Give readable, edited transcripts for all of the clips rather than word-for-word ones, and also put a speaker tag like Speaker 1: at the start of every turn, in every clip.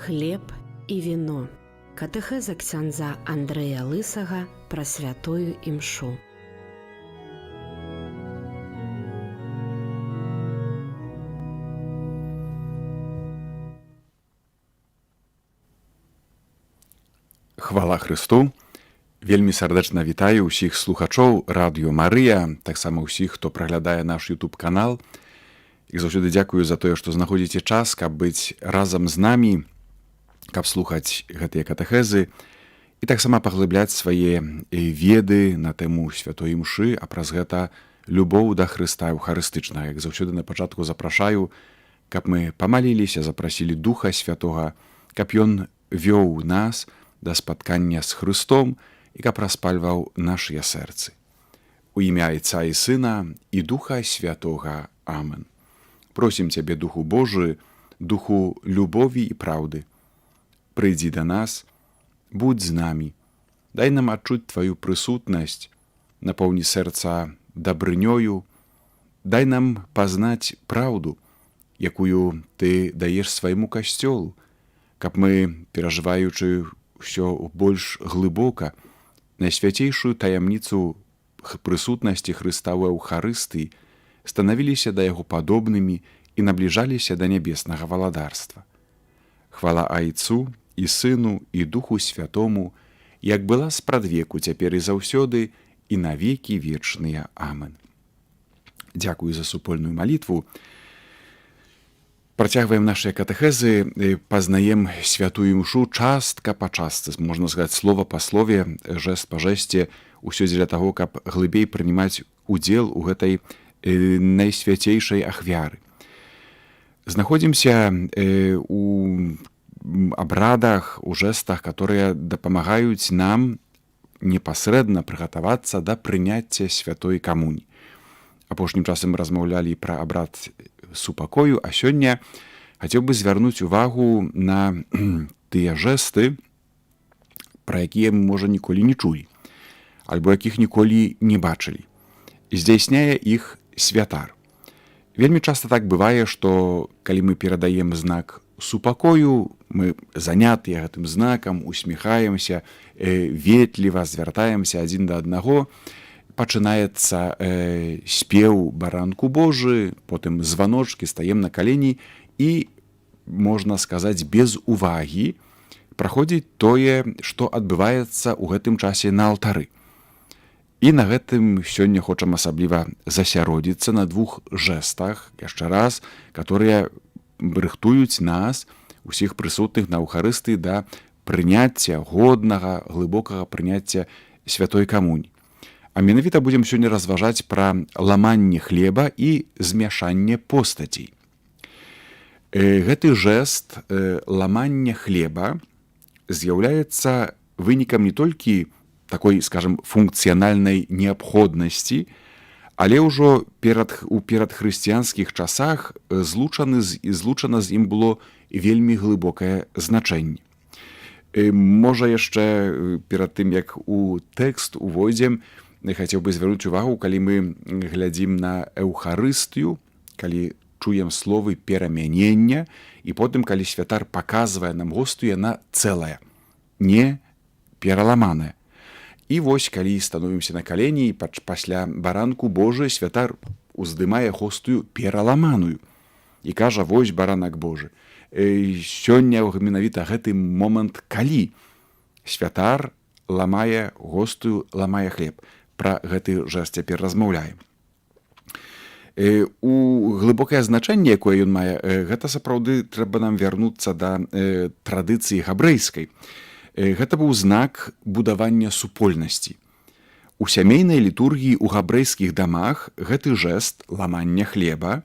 Speaker 1: Хлеб і віно. Катэхеза ксяндза Андрэя Лысага пра святую імшу.
Speaker 2: Хвала Христу! Вельмі сардэчна вітаю ўсіх слухачоў радыё Марыя, таксама ўсіх, хто праглядае наш YouTube-канал. І заўсёды дзякую за тое, што знаходзіце час, каб быць разам з намі, каб слухаць гэтыя катэхезы і таксама паглыбляць свае веды на тэму святой імшы, а праз гэта любоў да Хрыста Еўхарыстычнага. Як заўсёды на пачатку запрашаю, каб мы памаліліся, запрасілі Духа Святога, каб Ён вёў нас да спаткання з Хрыстом і каб распальваў нашыя сэрцы. У імя Айца і Сына і Духа Святога. Амен. Просім Цябе, Духу Божы, Духу любові і праўды. Прыйдзі да нас, будзь з намі, дай нам адчуць Тваю прысутнасць, напоўні сэрца дабрынёю, дай нам пазнаць праўду, якую Ты даеш свайму касцёлу, каб мы, перажываючы ўсё больш глыбока, найсвяцейшую таямніцу прысутнасці Хрыста ў Еўхарыстыі станавіліся да Яго падобнымі і набліжаліся да нябеснага валадарства. Хвала Айцу і Сыну і Духу Святому, як была спрадвеку, цяпер і заўсёды, і на векі вечныя. Амен. Дзякую за супольную малітву. Працягваем нашыя катэхезы, пазнаем святую імшу частка па частцы, можна сказаць, слова па слове, жэст па жэсце, усё дзеля таго, каб глыбей прынимаць удзел у гэтай найсвяцейшай ахвяры. Знаходзімся у абрадах, у жэстах, которые дапамагаюць нам непасрэдна прыгатавацца да прыняцця святой камуні. Апошнім часам мы размаўлялі пра абрад супакою, а сёння хацеў бы звярнуць увагу на тыя жэсты, пра якія мы, можа, ніколі не чулі, альбо якіх ніколі не бачылі. Здзяйсняе іх святар. Вельмі часта так бывае, што калі мы перадаем знак супакою, мы занятыя гэтым знакам, усміхаемся, ветліва звяртаемся адзін да аднаго, пачынаецца спеў баранку Божы, потым званочкі, стаем на калені і, можна сказаць, без увагі праходзіць тое, што адбываецца ў гэтым часе на алтары. І на гэтым сёння хочам асабліва засяродзіцца на двух жэстах, яшчэ раз, которые рыхтуюць нас, усіх прысутных на Еўхарыстыі, да прыняцця, годнага, глыбокага прыняцця святой камуні. А менавіта будзем сёння разважаць пра ламанне хлеба і змяшанне постацей. Гэты жэст ламання хлеба з'яўляецца вынікам не толькі такой, скажем, функцыянальнай неабходнасці, але ўжо у перадхрысціянскіх часах злучана з ім было вельмі глыбокае значэнне. Можа, яшчэ перад тым, як у тэкст увойдзем, хацеў бы звярнуць увагу, калі мы глядзім на Еўхарыстыю, калі чуем словы перамянення, і потым, калі святар паказвае нам гостую, яна цэлая, не пераламаная. І вось, калі становімся на калені, і пасля баранку Божы святар уздымае гостую пераламаную і кажа: вось баранак Божы. Сёння менавіта гэты момант, калі святар ламае гостую, ламае хлеб. Пра гэты жэст цяпер размаўляем. У глыбокае значэнне, якое ён мае, гэта сапраўды трэба нам вярнуцца да традыцыі габрэйскай. Гэта быў знак будавання супольнасці. У сямейнай літургіі ў габрэйскіх дамах гэты жэст ламання хлеба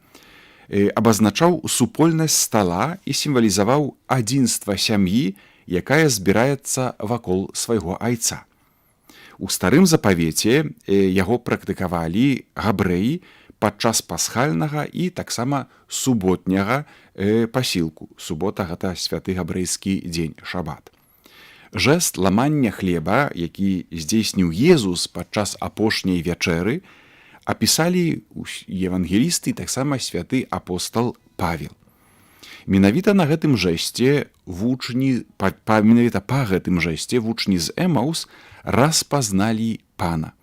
Speaker 2: абазначаў супольнасць стала і сімвалізаваў адзінства сям'і, якая збіраецца вакол свайго айца. У старым запавеце яго практыкавалі габрэі падчас пасхальнага і таксама суботняга пасілку. Субота — гэта святы габрэйскі дзень, шабат. Жэст ламання хлеба, які здзейсніў Езус падчас апошняй вячэры, апісалі евангелісты, таксама святы апостал Павел. Менавіта на гэтым жэсце менавіта па гэтым жэсце вучні з Эмаус распазналі Пана.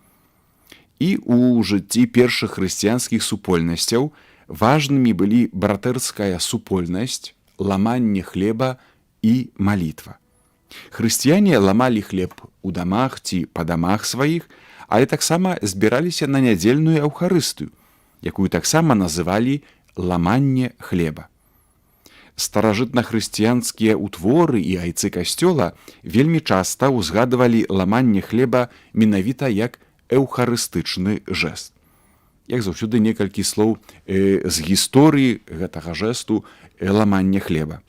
Speaker 2: І ў жыцці першых хрысціянскіх супольнасцяў важнымі былі братэрская супольнасць, ламанне хлеба і малітва. Хрысціяне ламалі хлеб у дамах ці па дамах сваіх, але таксама збіраліся на нядзельную эўхарыстыю, якую таксама называлі ламанне хлеба. Старажытнахрысціянскія ўтворы і айцы касцёла вельмі часта ўзгадвалі ламанне хлеба менавіта як эўхарыстычны жэст. Як заўсёды некалькі слоў з гісторыі гэтага жэсту ламання хлеба.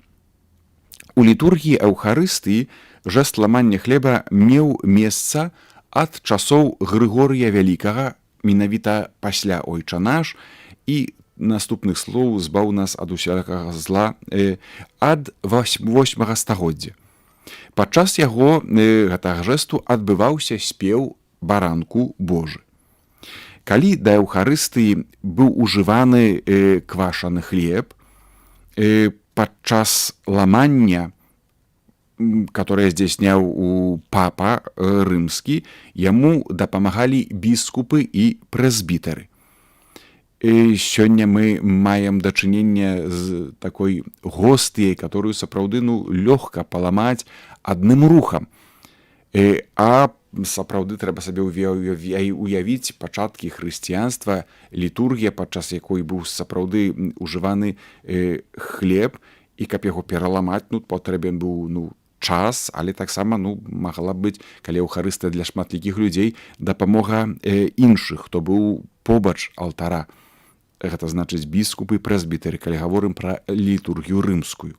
Speaker 2: У літургіі эўхарыстыі жэст ламання хлеба меў месца ад часоў Грыгорыя Вялікага, менавіта пасля «Ойча наш», і наступных слоў збаў нас ад усякага зла ад 8 стагоддзя. Падчас яго гэтага жэсту адбываўся спеў «Баранку Божы». Калі да эўхарыстыі быў ужываны квашаны хлеб, падчас ламання, которое здзяйсняў папа рымскі, яму дапамагалі біскупы і прэзбітары. Сёння мы маем дачыненне з такой гостыяй, которую сапраўды лёгка паламаць адным рухам. А сапраўды трэба сабе уявіць пачаткі хрысціянства, літургія, падчас якой быў сапраўды ужываны хлеб, і каб яго пераламаць, патрэбен быў час, але таксама магла быць, калі эўхарыстыя для шматлікіх людзей, дапамога іншых, хто быў побач алтара. Гэта значыць біскупы і прэзбітары, калі гаворым пра літургію рымскую.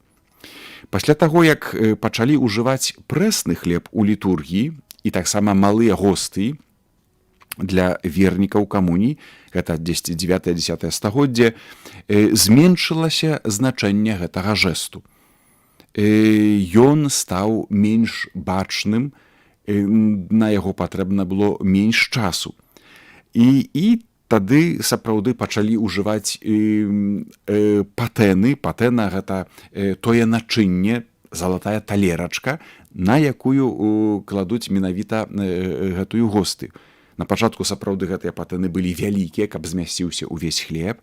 Speaker 2: Пасля таго, як пачалі ўжываць прэсны хлеб у літургіі і таксама малыя госты для вернікаў камуній, гэта 9-10 стагоддзе, зменшылася значэнне гэтага жэсту. Ён стаў менш бачным, на яго патрэбна было менш часу. І тады сапраўды пачалі ўжываць патэны. Патэна — гэта тое начынне, залатая талерачка, на якую кладуць менавіта гэтую госты. На пачатку сапраўды гэтыя патэны былі вялікія, каб змясціўся ўвесь хлеб,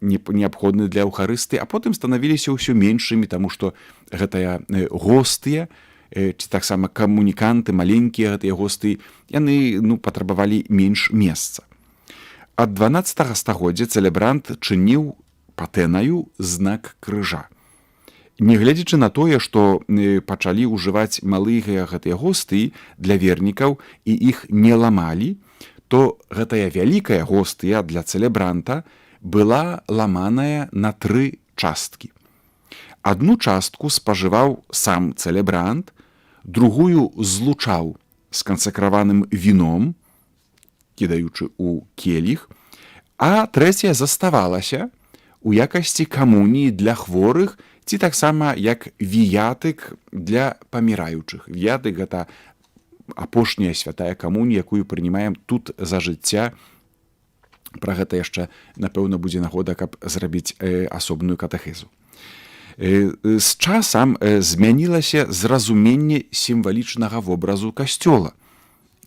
Speaker 2: неабходны для эўхарысты, а потым станавіліся ўсё меншымі, таму што гэтыя гостыя, ці таксама камуніканты, маленькія гэтыя госты, яны патрабавалі менш месца. Ад 12 стагоддзя цэлебрант чыніў патэнаю знак крыжа. Нягледзячы на тое, што пачалі ўжываць малыя гэтыя госты для вернікаў і іх не ламалі, то гэтая вялікая гостыя для цэлебранта была ламаная на 3 часткі. Адну частку спажываў сам цэлебрант, другую злучаў з кансакраваным віном, кідаючы ў келіх, а трэцяя заставалася у якасці камуніі для хворых ці таксама як віятык для паміраючых. Віятык — гэта апошняя святая камунія, якую прынимаем тут за жыцця. Пра гэта яшчэ, напэўна, будзе нагода, каб зрабіць асобную катэхезу. З часам змянілася зразуменне сімвалічнага вобразу касцёла,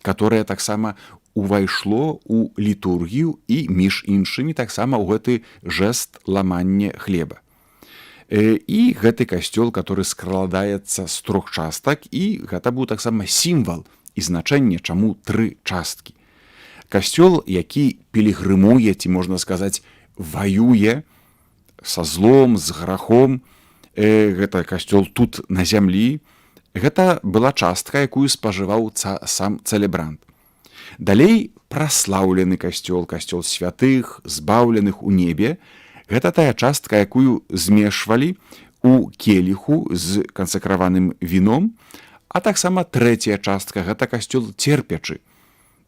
Speaker 2: которое таксама увайшло ў літургію і, між іншымі, таксама ў гэты жэст ламання хлеба. І гэты касцёл, который складаецца з 3 частак, і гэта быў таксама сімвал і значэнне, чаму 3 часткі. Касцёл, які пілігрымуе, ці, можна сказаць, ваюе са злом, з грахом, гэта касцёл тут на зямлі, гэта была частка, якую спажываў сам цэлебрант. Далей праслаўлены касцёл, касцёл святых, збаўленых у небе, гэта тая частка, якую змешвалі у келіху з кансакраваным віном, а таксама трэцяя частка — гэта касцёл церпячы.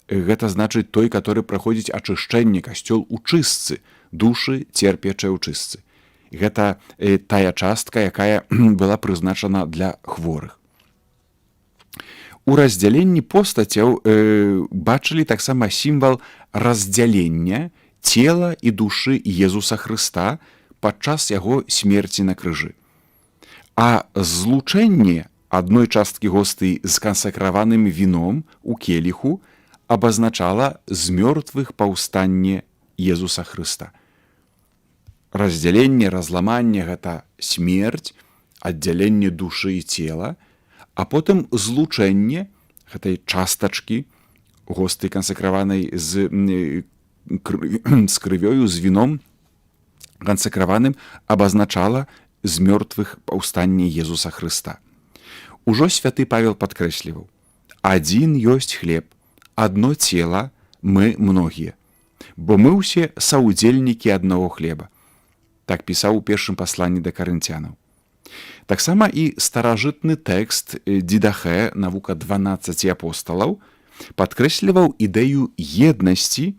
Speaker 2: Гэта значыць той, который праходзіць ачышчэнне, касцёл у чыстцы, душы церпячыя ў чыстцы. Гэта тая частка, якая была прызначана для хворых. У раздзяленні постацяў бачылі таксама сімвал раздзялення цела і душы Езуса Хрыста падчас яго смерці на крыжы. А злучэнне адной часткі гостый з кансакраваным віном у келіху абазначала з мёртвых паўстанне Езуса Хрыста. Раздзяленне, разламанне – гэта смерць, аддзяленне душы і цела, а потым злучэнне гэтай частачкі госты кансакраванай з крывёю, з віном кансакраваным абазначала з мёртвых паўстанне Езуса Хрыста. Ужо святы Павел падкрэсліваў: «Адзін ёсць хлеб, адно цела, мы многія, бо мы ўсе саўдзельнікі аднаго хлеба». Так пісаў у першым пасланні да карынцянаў. Таксама і старажытны тэкст Дідахе, навука 12 апосталаў, падкрэсліваў ідэю еднасці,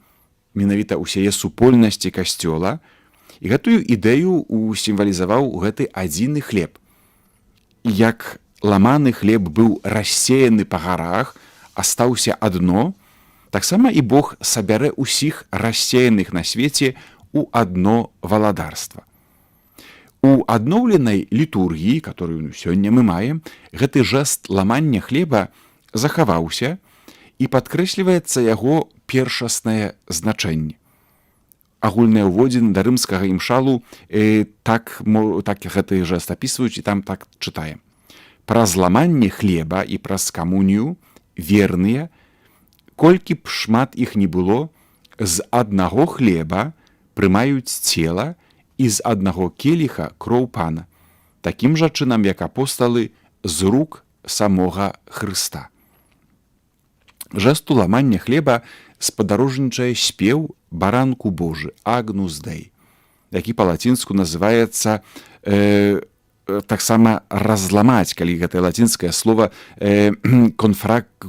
Speaker 2: менавіта ўсяе супольнасці касцёла, і гэтую ідэю сімвалізаваў гэты адзіны хлеб. Як ламаны хлеб быў рассеяны па гарах, астаўся адно, таксама і Бог сабярэ ўсіх рассеяных на свеце у адно валадарства. У адноўленай літургіі, которую сёння мы маем, гэты жэст ламання хлеба захаваўся і падкрэсліваецца яго першаснае значэнне. Агульныя ўводзіны да рымскага імшалу так гэты жэст апісваюць, і там так чытаем: «Праз ламанне хлеба і праз камунію верныя, колькі б шмат іх не было, з аднаго хлеба прымаюць цела і з аднаго келіха кроў Пана, такім жа чынам, як апосталы з рук самога Хрыста». Жэсту ламання хлеба спадарожнічае спеў «Баранку Божы» «Агнус Дей», які па-лацінску называецца таксама «разламаць», калі гэтае лацінскае слова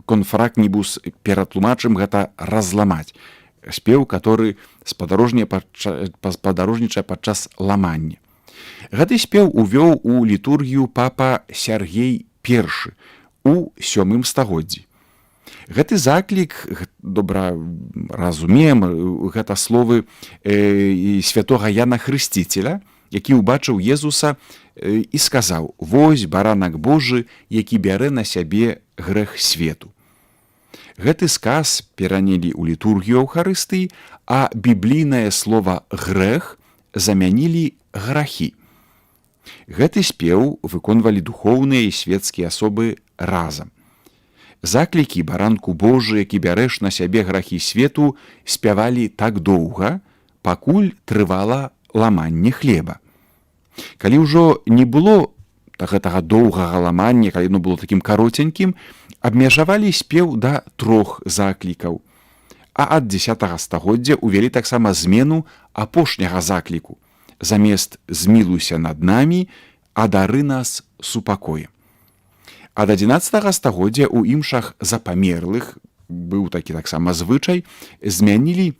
Speaker 2: «конфракнібус» ператлумачым, гэта «разламаць». Спеў, который спадарожнічае падчас ламання. Гэты спеў увёў у літургію папа Сяргей I у 7 стагоддзі. Гэты заклік, добра разумеем, гэта словы святога Яна Хрысціцеля, які ўбачыў Езуса і сказаў: «Вось баранак Божы, які бярэ на сябе грэх свету». Гэты сказ перанялі ў літургію Эўхарыстыі, а біблійнае слова «грэх» замянілі «грахі». Гэты спеў выконвалі духоўныя і свецкія асобы разам. Заклікі «Баранку Божы, які бярэш на сябе грахі свету» спявалі так доўга, пакуль трывала ламанне хлеба. Калі ўжо не было гэтага доўгага ламання, калі оно было такім кароценькім, абмежавалі спеў да 3 заклікаў, а ад 10 стагоддзя увялі таксама змену апошняга закліку: замест «змілуйся над намі», «адары нас супакоем». Ад 11 стагоддзя ў імшах за памерлых, быў такі таксама звычай, змянілі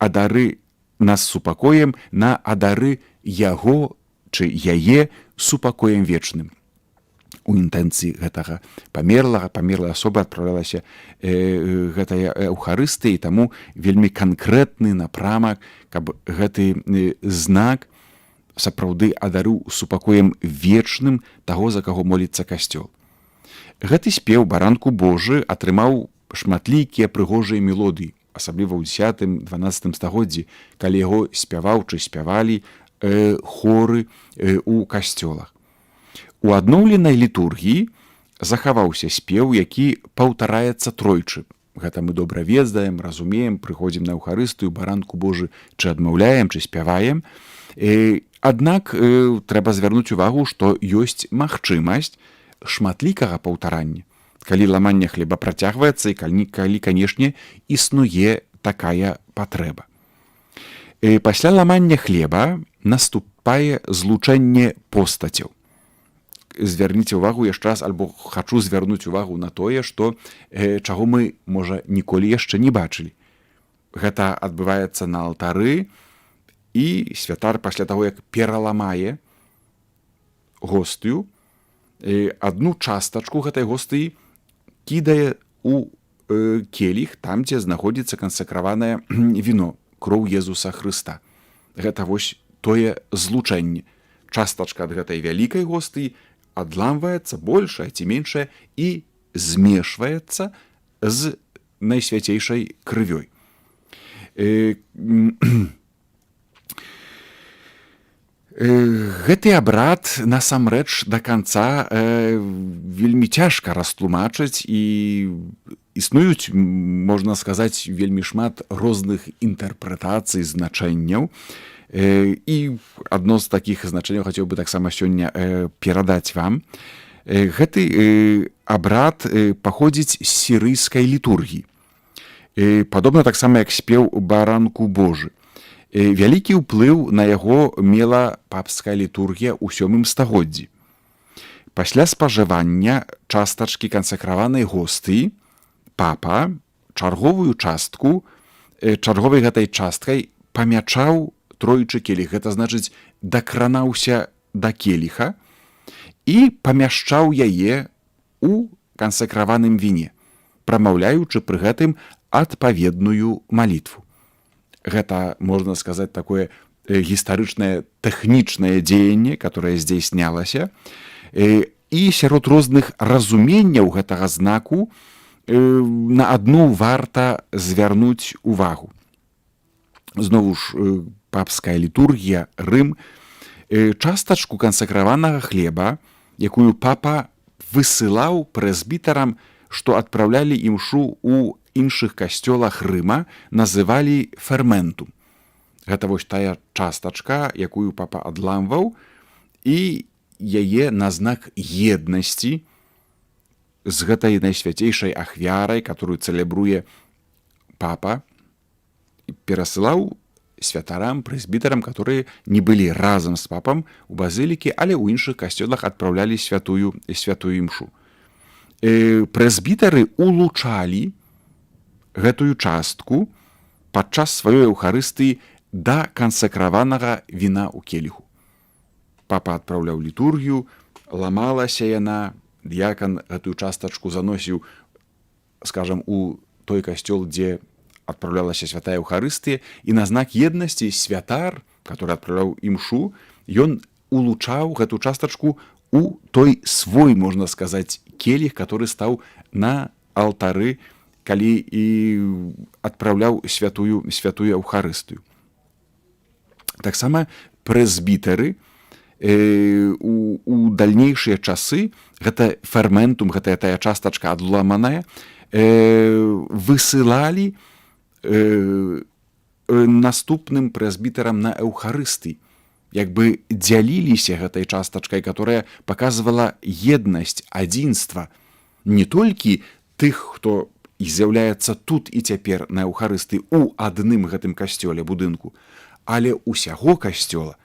Speaker 2: «адары нас супакоем» на «адары яго» чы яе супакоем вечным. У інтэнцыі гэтага памерлай асобы адпраўлялася гэтая Эўхарыстыя, і таму вельмі канкрэтны напрамак, каб гэты знак сапраўды адарыў супакоем вечным таго, за каго моліцца касцёл. Гэты спеў «Баранку Божы» атрымаў шматлікія прыгожыя мелодыі, асабліва ў 10-12 стагоддзі, калі яго спяваў чы спявалі хоры у касцёлах. У адноўленай літургіі захаваўся спеў, які паўтараецца тройчы. Гэта мы добра ведаем, разумеем, прыходзім на Эўхарыстыю, «Баранку Божы» чы адмаўляем, чы спяваем. Аднак трэба звярнуць увагу, што ёсць магчымасць шматлікага паўтарання, калі ламанне хлеба працягваецца і калі, канешне, існуе такая патрэба. Пасля ламання хлеба наступае злучэнне постацяў. Звярніце ўвагу яшчэ раз, альбо хачу звярнуць увагу на тое, што чаго мы, можа, ніколі яшчэ не бачылі. Гэта адбываецца на алтары, і святар пасля таго, як пераламае гостыю, адну частачку гэтай гостыі кідае у келіх, там, дзе знаходзіцца кансакраванае віно, кроў Езуса Хрыста. Гэта вось тое злучэнне. Частачка ад гэтай вялікай гостыі адламваецца большая ці меншая і змешваецца з найсвяцейшай крывёй. Гэты абрад насамрэч да канца вельмі цяжка растлумачыць, і існуюць, можна сказаць, вельмі шмат розных інтэрпрэтацый, значэнняў. І адно з такіх значэнняў хацеў бы таксама сёння перадаць вам. Гэты абрад паходзіць з сірыйскай літургіі. Падобна таксама, як спеў «Баранку Божы». Вялікі ўплыў на яго мела папская літургія ў 7 стагоддзі. Пасля спажывання частачкі кансакраванай гостыі папа чарговую частку чарговай гэтай часткай памячаў тройчы келіх. Гэта значыць, дакранаўся да келіха і памяшчаў яе ў кансакраваным віне, прамаўляючы пры гэтым адпаведную малітву. Гэта, можна сказаць, такое гістарычнае тэхнічнае дзеянне, которое здзейснялася. І сярод розных разуменняў гэтага знаку на адну варта звярнуць увагу. Зноў ж, папская літургія, Рым, частачку кансакраванага хлеба, якую папа высылаў прэзбітарам, што адпраўлялі імшу ў іншых касцёлах Рыма, называлі ферментум. Гэта вось тая частачка, якую папа адламваў, і яе на знак еднасці з гэтай найсвяцейшай ахвярай, которую цэлебруе папа, перасылаў святарам, прэзбітарам, которые не былі разам з папам у базылікі, але ў іншых касцёлах адпраўлялі святую імшу. Прэзбітары улучалі гэтую частку падчас сваёй эўхарыстыі да кансакраванага віна ў келіху. Папа адпраўляў літургію, ламалася яна, д'якан гэтую частачку заносіў, скажам, у той касцёл, дзе адпраўлялася святая эўхарыстыя, і на знак еднасці святар, который адпраўляў імшу, ён улучаў гэту частачку у той свой, можна сказаць, келіх, который стаў на алтары, калі і адпраўляў святую эўхарыстыю. Таксама прэзбітары у дальнейшыя часы, гэта ферментум, гэта тая частачка адламаная, высылалі наступным прэзбітарам на эўхарыстыі, як бы дзяліліся гэтай частачкай, которая паказвала еднасць, адзінства не толькі тых, хто і з'яўляецца тут і цяпер на эўхарысты ў адным гэтым касцёле, будынку, але ўсяго касцёла.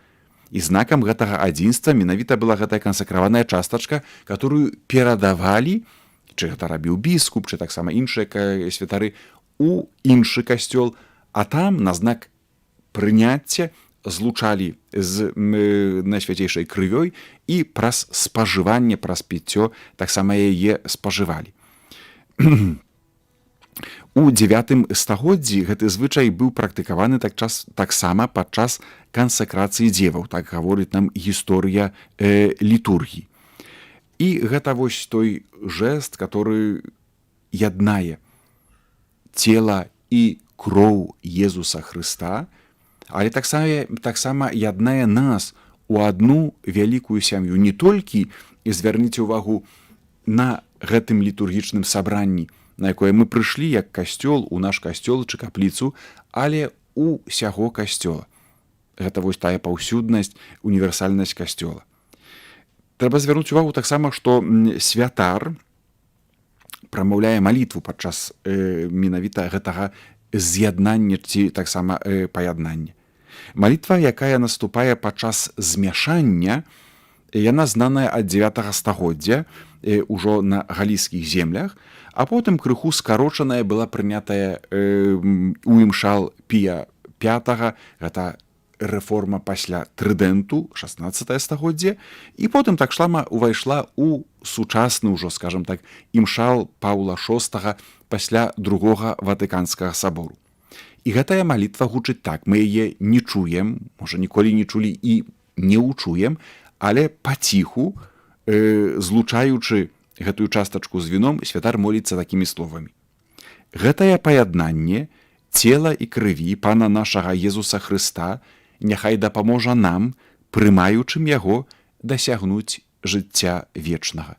Speaker 2: І знакам гэтага адзінства менавіта была гэтая кансакраваная частачка, которую перадавалі, чы гэта рабіў біскуп, чы таксама іншыя святары, у іншы касцёл, а там на знак прыняцця злучалі з найсвяцейшай крывёй і праз спажыванне, праз піццё таксама яе спажывалі. У 9 стагоддзі гэты звычай быў практыкаваны таксама падчас кансакрацыі дзеваў, так гаворыць нам гісторыя літургіі. І гэта вось той жэст, который яднае цела і кроў Езуса Хрыста, але таксама яднае нас у адну вялікую сям'ю. Не толькі, і звярніце ўвагу, на гэтым літургічным сабранні, на якое мы прыйшлі як касцёл, у наш касцёл чи капліцу, але усяго касцёла. Гэта вось тая паўсюднасць, універсальнасць касцёла. Трэба звярнуць увагу таксама, што святар прамаўляе малітву падчас менавіта гэтага з'яднання ці таксама паяднання. Малітва, якая наступае падчас змяшання, яна знаная ад 9 стагоддзя ўжо на галійскіх землях, а потым крыху скарочаная была прынятая у імшал Пія V, гэта рэформа пасля Трыдэнту, 16 стагоддзе, і потым таксама увайшла ў сучасны ўжо, скажам так, імшал Паўла VI пасля другога Ватыканскага сабору. І гэтая малітва гучыць так. Мы яе не чуем, можа, ніколі не чулі і не ўчуем, але паціху, злучаючы гэтую частачку з віном, святар моліцца такімі словамі. Гэтае паяднанне цела і крыві Пана нашага Езуса Хрыста няхай дапаможа нам, прымаючым яго, дасягнуць жыцця вечнага.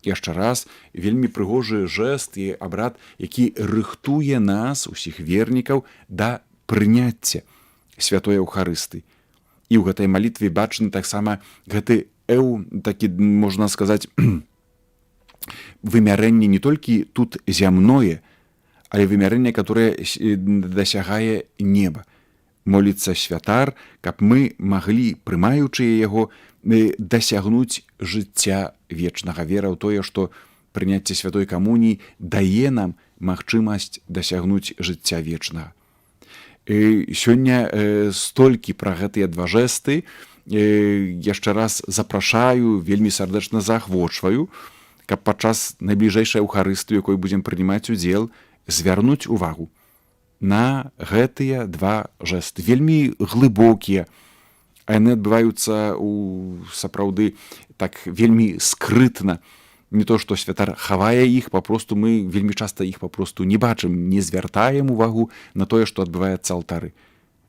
Speaker 2: Яшчэ раз, вельмі прыгожы жэст і абрад, які рыхтуе нас, усіх вернікаў, да прыняцця святой Еўхарыстыі. І ў гэтай малітве бачны таксама гэты такі, можна сказаць, вымярэнне не толькі тут зямное, але вымярэнне, которое дасягае неба. Моліцца святар, каб мы маглі, прымаючыя яго, дасягнуць жыцця вечнага. Вера ў тое, што прыняцце святой камуніі дае нам магчымасць дасягнуць жыцця вечнага. Сёння столькі пра гэтыя два жэсты. Яшчэ раз запрашаю, вельмі сардэчна заахвочваю, каб падчас найбліжэйшай Еўхарыстыі, якой будзем прынимаць удзел, звярнуць увагу на гэтыя два жэсты. Вельмі глыбокія, а яны адбываюцца сапраўды так вельмі скрытна. Не то, што святар хавае іх, папросту мы вельмі часта іх папросту не бачым, не звяртаем увагу на тое, што адбываецца алтары.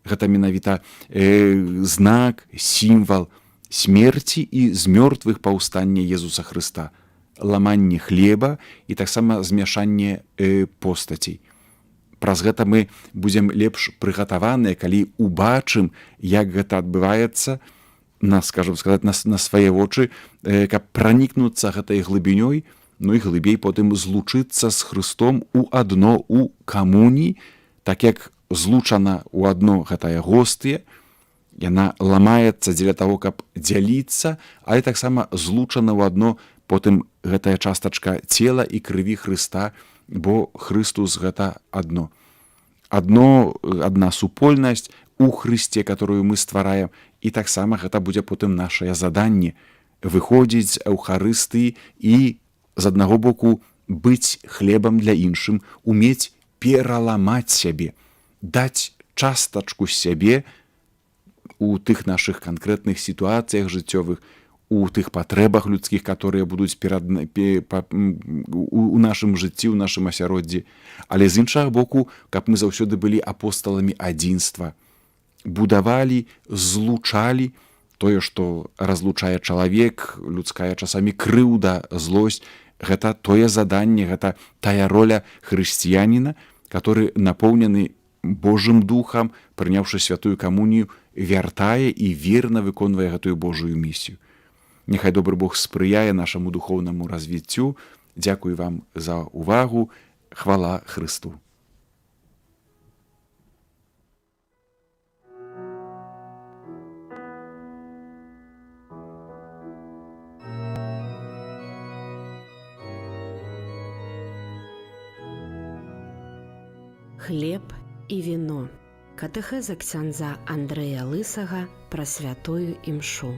Speaker 2: Гэта менавіта знак, сімвал смерці і з мёртвых паўстання Езуса Хрыста, ламанне хлеба і таксама змяшанне постацей. Праз гэта мы будзем лепш прыгатаваныя, калі убачым, як гэта адбываецца, скажем сказаць, на свае вочы, каб пранікнуцца гэтай глыбінёй, ну і глыбей потым злучыцца з Хрыстом у адно, у камуніі, так як злучана ў адно гэтая гостыя, яна ламаецца дзеля таго, каб дзяліцца, але таксама злучана ў адно потым гэтая частачка цела і крыві Хрыста, бо Хрыстус гэта адно. Адна супольнасць у Хрысце, которую мы ствараем, і таксама гэта будзе потым нашае заданне выходзіць з Еўхарыстыі і з аднаго боку быць хлебам для іншым, умець пераламаць сябе, даць частачку сябе у тых нашых канкрэтных сітуацыях жыццёвых, у тых патрэбах людскіх, которые будуць у нашым жыцці, у нашым асяроддзі. Але з іншага боку, каб мы заўсёды былі апостоламі адзінства, будавалі, злучалі тое, што разлучае чалавек, людская часамі крыўда, злосць. Гэта тое заданне, гэта тая роля хрысціяніна, который напоўнены Божым духам, прыняўшы святую камунію, вяртае і верна выконвае гэтую Божую місію. Няхай добры Бог спрыяе нашаму духоўнаму развіццю. Дзякую вам за увагу. Хвала Хрысту.
Speaker 1: Хлеб і віно. Катэхеза ксяндза Андрэя Лысага пра святую імшу.